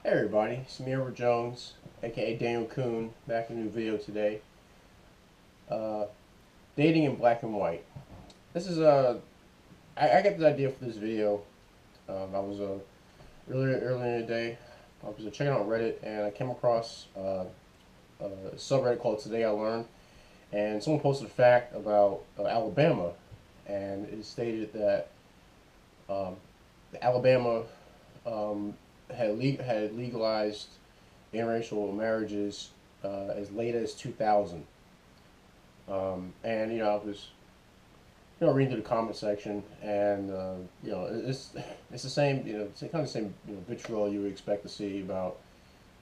Hey everybody, it's me, Edward Jones, aka Daniel Kuhn, back in a new video today. Uh, Dating in black and white. This is I got the idea for this video. I was earlier in the day. I was checking out Reddit and I came across a subreddit called Today I Learned, and someone posted a fact about Alabama, and it stated that um, Alabama um, had legalized interracial marriages as late as 2000. And I was reading through the comment section, and it's the same it's kind of the same vitriol you would expect to see about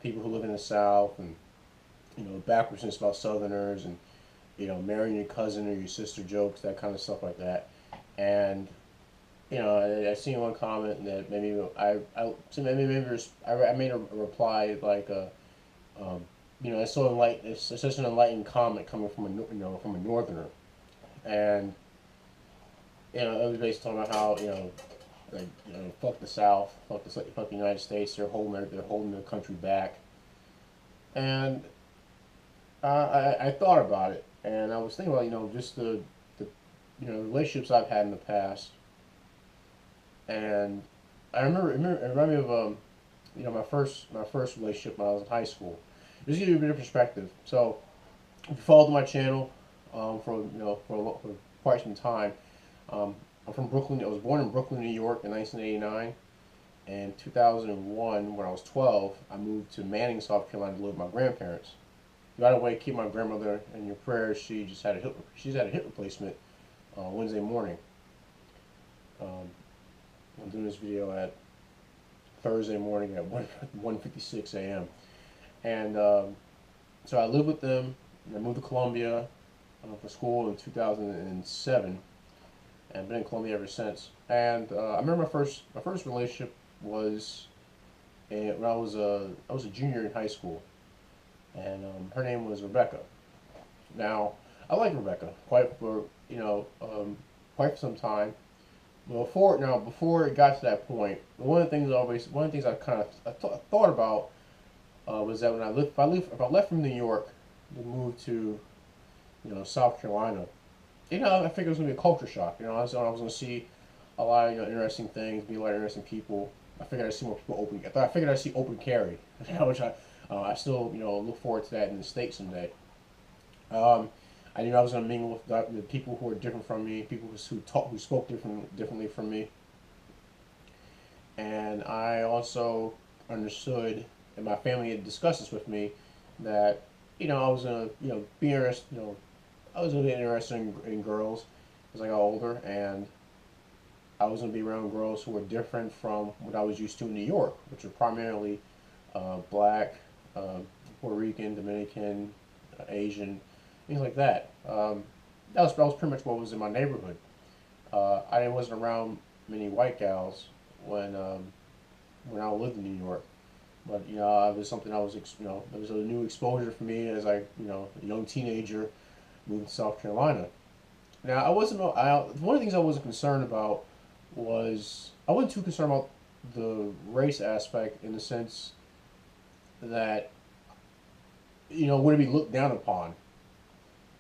people who live in the South, and backwardness about Southerners, and marrying your cousin or your sister jokes, that kind of stuff like that. And I seen one comment that maybe so I made a reply like it's so enlightened. It's such an enlightened comment coming from a northerner, and it was based on how like fuck the South, fuck the United States. They're holding their country back, and I thought about it, and I was thinking about just the relationships I've had in the past, and it reminded me of my first relationship when I was in high school. Just to give you a bit of perspective. So, if you followed my channel for quite some time, I'm from Brooklyn. I was born in Brooklyn, New York, in 1989. And 2001, when I was 12, I moved to Manning, South Carolina, to live with my grandparents. By the way, keep my grandmother in your prayers. She's had a hip replacement Wednesday morning. Um, I'm doing this video at Thursday morning at 1:56 a.m. And so I lived with them. And I moved to Columbia for school in 2007, and I've been in Columbia ever since. And I remember my first relationship was when I was a junior in high school, and her name was Rebecca. Now I liked Rebecca quite for some time. Before it got to that point, one of the things I thought about was that when if I left from New York to move to South Carolina, I figured it was gonna be a culture shock. I was gonna see a lot of interesting things, meet a lot of interesting people. I figured I'd see more people open. I figured I'd see open carry, which I still look forward to that in the States someday. Um, I knew I was gonna mingle with people who were different from me, people who spoke differently from me, and I also understood, and my family had discussed this with me, that I was gonna be interested. I was gonna be interested in girls as I got older, and I was gonna be around girls who were different from what I was used to in New York, which are primarily black, uh, Puerto Rican, Dominican, Asian, things like that. That was pretty much what was in my neighborhood. I wasn't around many white gals when I lived in New York, but it was something it was a new exposure for me as a young teenager moved to South Carolina. Now one of the things I wasn't concerned about was I wasn't too concerned about the race aspect, in the sense that would it be looked down upon,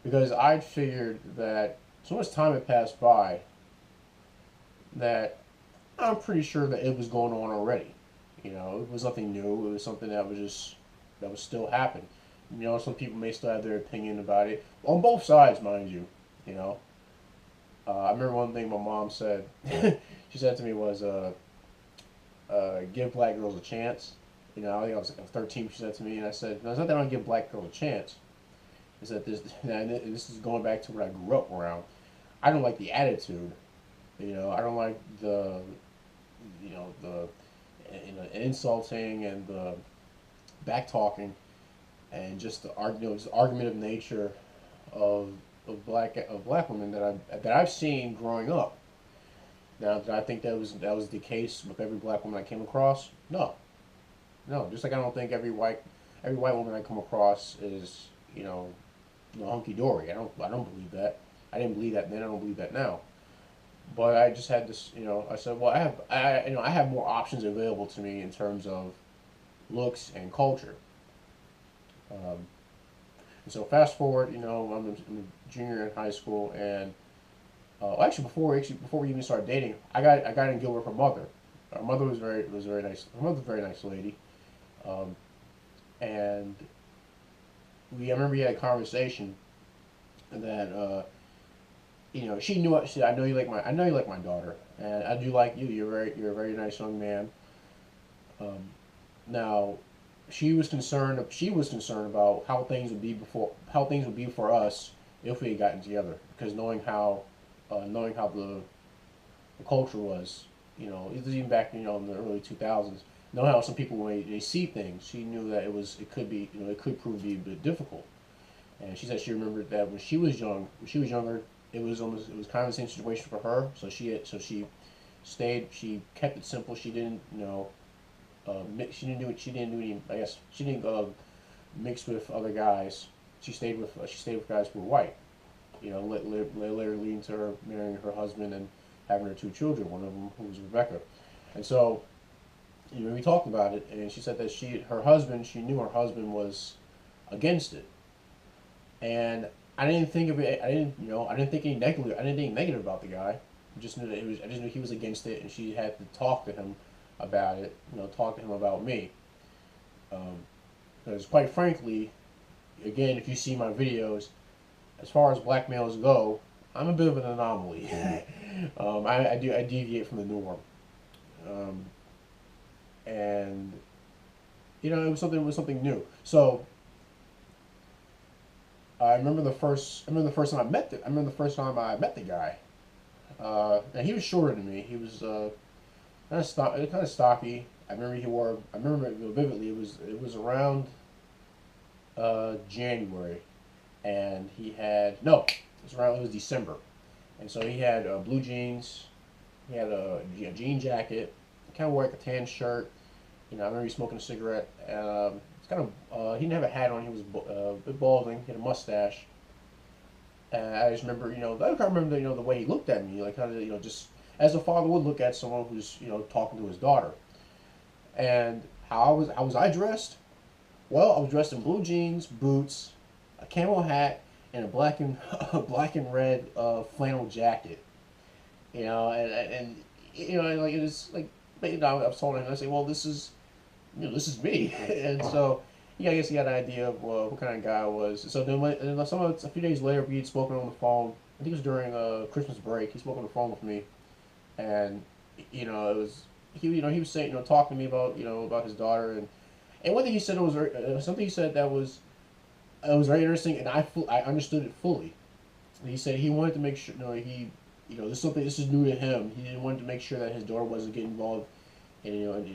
because I'd figured that so much time had passed by that I'm pretty sure that it was going on already. It was nothing new. It was something that was still happening. Some people may still have their opinion about it on both sides, mind you. You know, I remember one thing my mom said. She said to me was, "Give black girls a chance." I think I was 13. She said to me, and I said, "No, it's not that I don't give black girls a chance. Is that this is going back to what I grew up around. I don't like the attitude. I don't like the insulting and the back talking, and just just argumentative nature of black women that I've seen growing up. Now, did I think that was the case with every black woman I came across? No, no. Just like I don't think every white woman I come across is hunky dory. I don't believe that. I didn't believe that then. I don't believe that now. But I just had this. I said, well, I have more options available to me in terms of looks, and culture. Um, and so fast forward, I'm a junior in high school, and before we even started dating, I got engaged with her mother. Her mother was very nice. Her mother's a very nice lady, um, and I remember we had a conversation that she knew what she said. I know you like my daughter, and I do like you. You're a very nice young man. Um, Now, she was concerned about how things would be for us if we had gotten together, because knowing how the culture was, it was even back in the early 2000s. Knowing how some people when they see things, she knew that it could be it could prove to be a bit difficult. And she said she remembered that when she was younger, it was kind of the same situation for her. She kept it simple. She didn't do any. I guess she didn't mix with other guys. She stayed with guys who were white. Later leading to her marrying her husband and having her two children. One of them who was Rebecca. And so we talked about it, and she said that she knew her husband was against it, and I didn't think of it. I didn't think any negative. I didn't think negative about the guy. I just knew that it was. I just knew he was against it, and she had to talk to him about it. Talk to him about me. Because quite frankly, again, if you see my videos, as far as black males go, I'm a bit of an anomaly. I deviate from the norm, and it was something new. So I remember the first time I met the guy. And he was shorter than me. He was kind of stocky. I remember it vividly. It was around January, and he had no. It was December, and so he had blue jeans. He had a jean jacket. Kind of wore like a tan shirt. I remember he smoking a cigarette. It's kind of he didn't have a hat on. He was a bit balding. He had a mustache. And I just remember, I can't remember, the way he looked at me, like kind of, just as a father would look at someone who's, talking to his daughter. And how was I dressed? Well, I was dressed in blue jeans, boots, a camel hat, and a black and a black and red flannel jacket. And like it was like, I was telling him, I say, well, this is me, and so. Yeah, I guess he had an idea of what kind of guy I was. So then, a few days later, we had spoken on the phone. I think it was during Christmas break. He spoke on the phone with me, and it was he was saying talking to me about about his daughter, and one thing he said something he said that was it was very interesting, and I understood it fully. He said he wanted to make sure this is new to him. He didn't want to make sure that his daughter wasn't getting involved and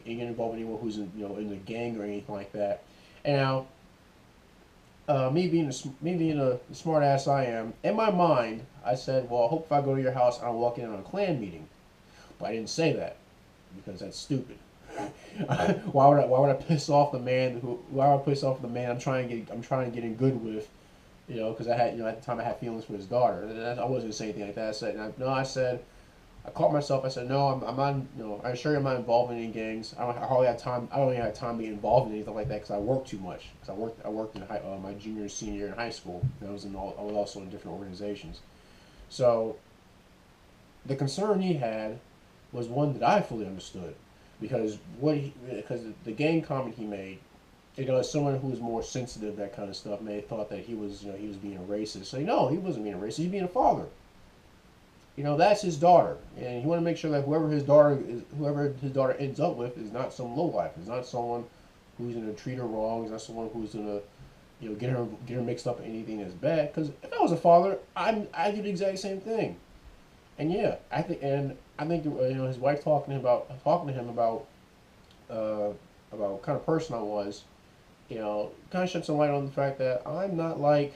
getting involved with anyone who's in the gang or anything like that. And now, me being the smart ass I am, in my mind, I said, well, I hope if I go to your house, I don't walk in on a Klan meeting. But I didn't say that because that's stupid. Why would I piss off the man why would I piss off the man I'm trying to get in good with, because I had at the time I had feelings for his daughter. And I wasn't gonna say anything like that. I said I caught myself. I said, no, I'm not. I assure you, I'm not involved in any gangs. I hardly have time. I don't even have time to get involved in anything like that because I work too much. Because I worked in my junior and senior year in high school. And I was also in different organizations. So the concern he had was one that I fully understood, because the gang comment he made, as someone who was more sensitive to that kind of stuff, may have thought that he was being a racist. So no, he wasn't being a racist. He was being a father. That's his daughter, and you want to make sure that whoever his daughter ends up with is not some lowlife. Is not someone who's going to treat her wrong. Is not someone who's going to, get her mixed up in anything that's bad. Because if I was a father, I do the exact same thing. And yeah, I think his wife talking to him about kind of person I was, kind of shed some light on the fact that I'm not like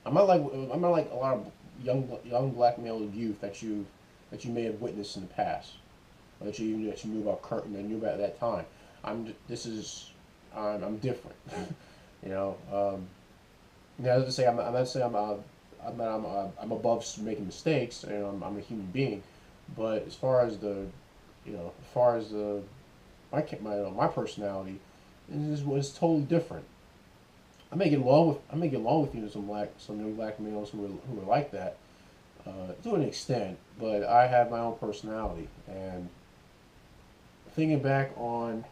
a lot of young black male youth that you may have witnessed in the past, or that you knew about Curtin and knew about at that time. I'm different. As I say, I'm not saying I'm above making mistakes, and I'm a human being, but as far as the my personality was totally different. I may get along with some new black males who are like that to an extent, but I have my own personality. And thinking back on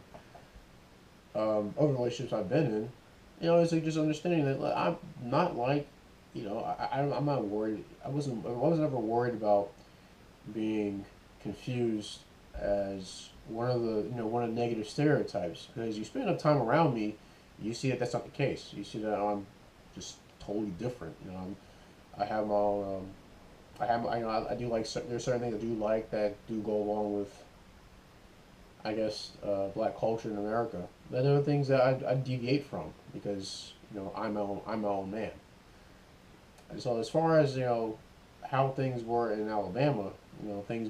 other relationships I've been in, it's like just understanding that like, I'm not like, I'm not worried. I wasn't ever worried about being confused as one of the negative stereotypes, because you spend enough time around me, you see that that's not the case. You see that I'm just totally different. I have my own. I do like there's certain things I do like that do go along with, I guess, black culture in America. Then there are things that I deviate from because I'm my own man. And so as far as how things were in Alabama, things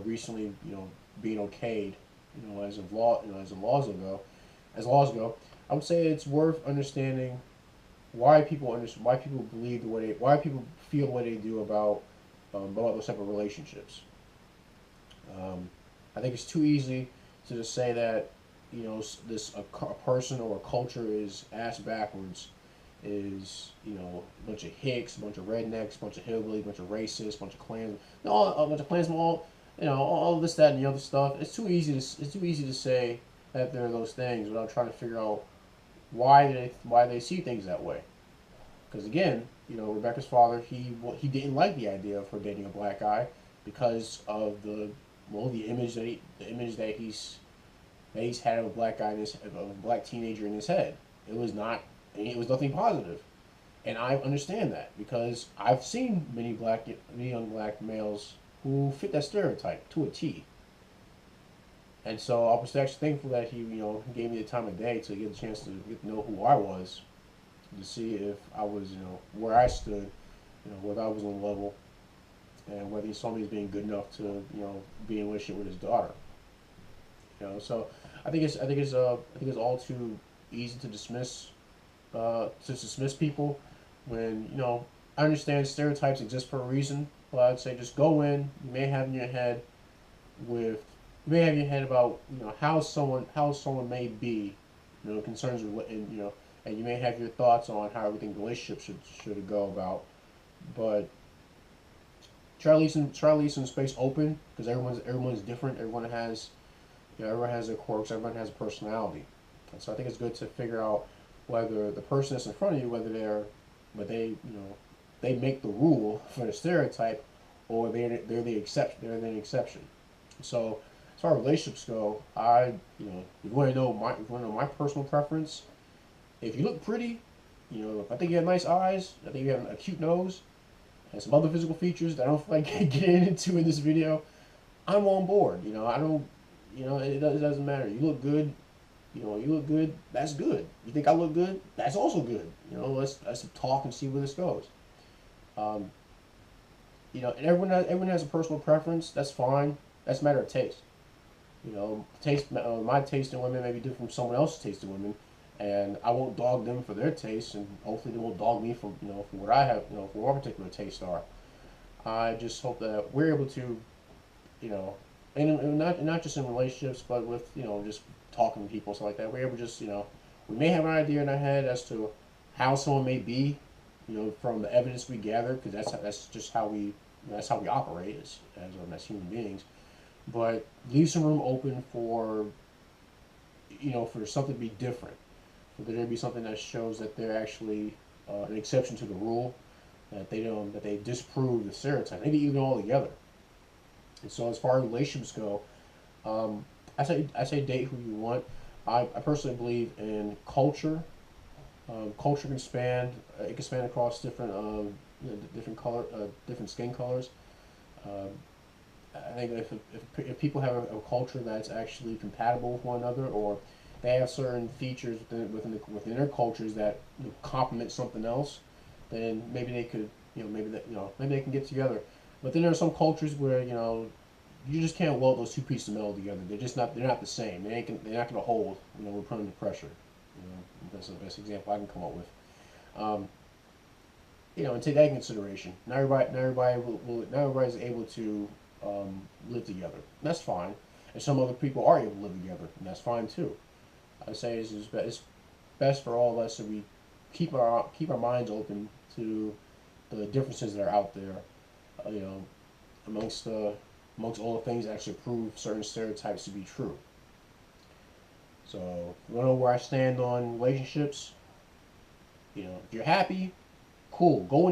recently being okayed, as laws go, I would say it's worth understanding why people believe why people feel the way they do about those type of relationships. I think it's too easy to just say that a person or a culture is ass backwards, is a bunch of hicks, a bunch of rednecks, a bunch of hillbillies, a bunch of racists, a bunch of clans, a bunch of Klansmen, all this, that, and the other stuff. It's too easy to say that there are those things without trying to figure out why they see things that way. Because again, Rebecca's father, he didn't like the idea of her dating a black guy because of the image that he's had of a black guy of a black teenager in his head. It was nothing positive, and I understand that because I've seen many young black males who fit that stereotype to a T. And so I was actually thankful that he gave me the time of day to get a chance to get to know who I was, to see if I was, where I stood, whether I was on level, and whether he saw me as being good enough to, be in a relationship with his daughter. So I think it's all too easy to dismiss people when I understand stereotypes exist for a reason, but I'd say just go in. With you may have in your head about how someone may be, concerns and you may have your thoughts on how everything relationship should go about, but try to leave some space open because everyone's different. Everyone has their quirks. Everyone has a personality, and so I think it's good to figure out whether the person that's in front of you, but they make the rule for the stereotype, or they're the exception. They're the exception. So as far as relationships go, if you want to know my personal preference, if you look pretty, if I think you have nice eyes, I think you have a cute nose, and some other physical features that I don't feel like getting into in this video, I'm on board. I don't, it doesn't matter. You look good. You look good. That's good. You think I look good? That's also good. Let's talk and see where this goes. Um, and everyone has a personal preference. That's fine. That's a matter of taste. My taste in women may be different from someone else's taste in women, and I won't dog them for their taste, and hopefully they won't dog me for what I have, for what particular tastes are. I just hope that we're able to, you know, and not just in relationships, but with just talking to people, stuff like that. We're able to just we may have an idea in our head as to how someone may be, from the evidence we gather, because that's just how we operate as human beings. But leave some room open for something to be different, for there to be something that shows that they're actually an exception to the rule, that they disprove the stereotype, maybe even altogether. And so as far as relationships go, I say date who you want. I personally believe in culture. Culture can span across different skin colors. Um, I think if people have a culture that's actually compatible with one another, or they have certain features within their cultures that complement something else, then maybe they could maybe they can get together. But then there are some cultures where you just can't weld those two pieces of metal together. They're not the same. They're not gonna hold. We're put under pressure. That's the best example I can come up with. Um, and take that in consideration. Not everybody's able to live together. That's fine. and some other people are able to live together, and that's fine too. I say it's best for all of us that we keep our minds open to the differences that are out there, you know, amongst all the things that actually prove certain stereotypes to be true. So, if you want to know where I stand on relationships, you know, if you're happy, cool. Go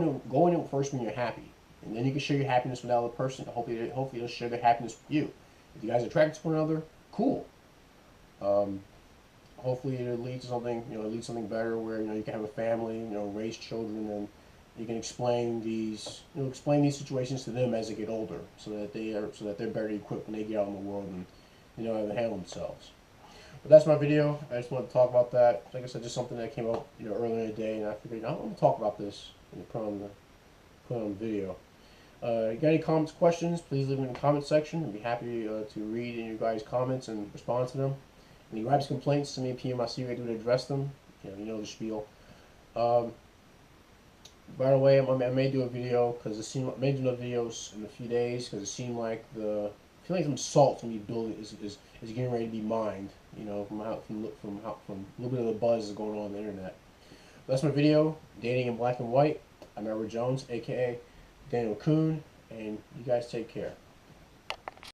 in it first when you're happy, and then you can share your happiness with that other person. Hopefully they'll share their happiness with you. If you guys are attracted to one another, cool. Um, Hopefully it leads to something, you know, it leads to something better where, you know, you can have a family, you know, raise children, and you can explain these situations to them as they get older, so that they're better equipped when they get out in the world and they know how to handle themselves. But that's my video. I just wanted to talk about that. Like I said, just something that came up, you know, earlier in the day, and I figured I want to talk about this and put on the video. You got any comments, questions? Please leave them in the comment section. I'd be happy to read in your guys' comments and respond to them. Any gripes, complaints, send me a PM. I'll see what I do to address them. You know the spiel. Um, by the way, I may do a video because I may do another videos in a few days because it seemed like I feel like some salt from is getting ready to be mined. You know, from a little bit of the buzz is going on the internet. But that's my video, dating in black and white. I'm Edward Jones, aka Daniel Kuhn, and you guys take care.